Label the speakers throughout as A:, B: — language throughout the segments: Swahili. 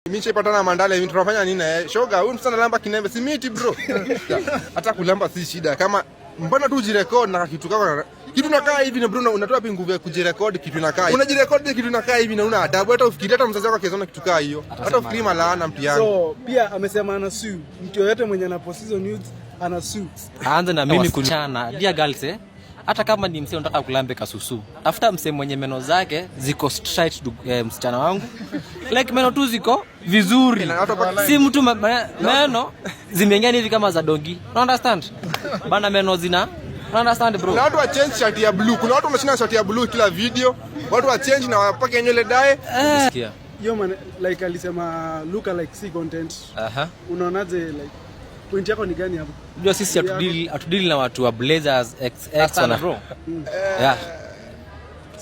A: Mimi nishapata na Mandala hivi tunafanya nini na shoga huyu msana lamba kinembe si miti bro. Hata kulamba si shida kama mbona tu ujirecord na kitu kama kitu nakaa hivi na bro unatoa wapi nguvu ya kujirecord kitu nakaa hivi. Unajirecord kitu nakaa hivi na una adabu hata ufikiria hata mzazi wako akiona kitu kaa hiyo. Hata ufikiri malaana mtu yangu.
B: So pia amesema ana sue mtu yote mwenye ana post hizo news ana sue.
C: Aanze na mimi kuchana. Dear girls hata kama ni msee unataka kulambe kasusu, tafuta msee mwenye meno zake ziko straight msichana wangu. Like meno tu ziko vizuri. Si mtu meno zimengeni hivi kama za dogi. You understand? Bana meno zina. You understand bro?
A: Na watu wa change shati ya blue. Kuna watu wanashina shati ya blue kila video. Watu wa change na wapake nywele dye.
B: Yo man, like alisema look like see content. Unaonaje like point yako ni gani hapo?
C: Unajua sisi atudili na watu wa Blazers X wana bro. Yeah.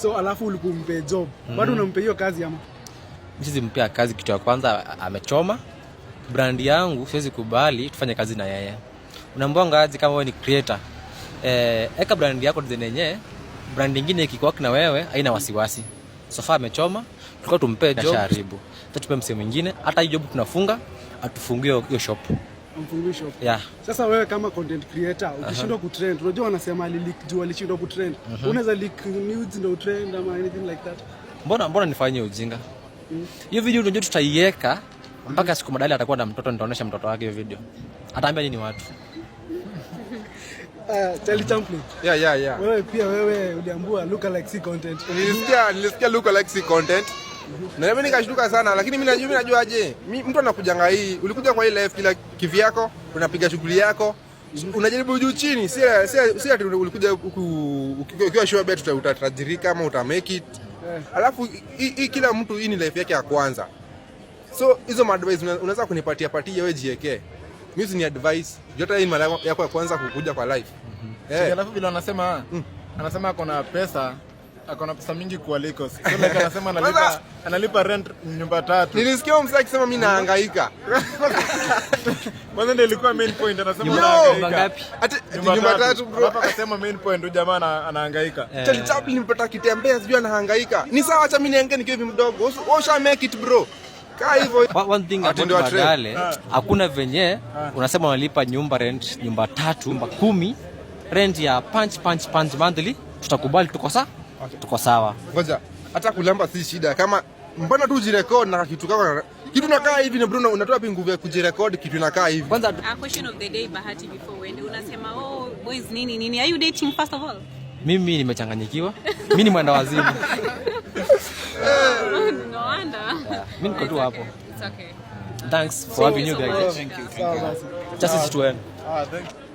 B: So alafu ulikumpe job. Bado unampe hiyo kazi ama?
C: Mimi mpea kazi kitu ya kwanza amechoma. Brand yangu siwezi kubali tufanye kazi na yeye. Unaambia aje kama wewe ni creator. Eka brand yako design yenyewe. Brand nyingine ikikuwa na wewe haina wasiwasi. Sofa amechoma, tulikuwa tumpe job. Kasharibu. Tutupe msemo mwingine, hata hiyo job tunafunga, atufungie hiyo shop.
B: Mfungue shop.
C: Yeah.
B: Sasa wewe kama content creator ukishindwa kutrend, unajua wanasema leak juu alishindwa kutrend. Unaweza leak news ndio trend ama anything like that.
C: Mbona nifanye ujinga? Hiyo video unajua tutaiweka mpaka siku Madali atakuwa na mtoto, nitaonesha mtoto wake hiyo video. Ataambia nini watu?
B: Charlie Chaplin.
A: Yeah.
B: Wewe uliambua look like see content.
A: Nilisikia look like see content. Na mimi nikashtuka sana lakini mimi najua aje. Mtu anakujanga hii, ulikuja kwa hii live kila kivi yako, unapiga shughuli yako, unajaribu juu chini, si ati ulikuja ukiwa sure bet utatajirika ama uta make it. Alafu hii kila mtu hii ni life yake ya kwanza. So hizo advice unaweza kunipatia wewe jiwekee. Mimi ni advice, yote hii mara yako ya kwanza kukuja kwa live.
D: Alafu vile anasema akona pesa mingi kualiko. So like anasema analipa rent nyumba 3.
A: Nilisikia msaki akisema mimi nahangaika.
D: Kwanza ndio ilikuwa main point, anasema anahangaika.
C: Ngapi?
A: Nyumba 3 bro.
D: Hapa akasema main point huyu jamaa anahangaika.
A: Charlie Chaplin nimepata kitembea sijui anahangaika. Ni sawa acha mimi niangalie nikiwa hivi mdogo. Wewe usha make it bro. Kaa hivyo.
C: One thing about Madale, hakuna venye unasema unalipa nyumba rent nyumba 3, nyumba 10, rent ya punch monthly, tutakubali tuko sawa.
A: Ngoja, hata kulamba si shida kama mbona tu ujirecord na kitu kama kitu nakaa hivi na bro unatoa wapi nguvu ya kujirecord kitu nakaa hivi.
E: Kwanza question of the day Bahati before when unasema boys nini are you dating first of all?
C: Mimi nimechanganyikiwa. Mimi ni mwenda wazimu.
E: No wonder.
C: Mimi niko tu hapo.
E: It's okay.
C: Thanks for having you guys.
D: Thank you.
C: Just to end.
D: Thank you.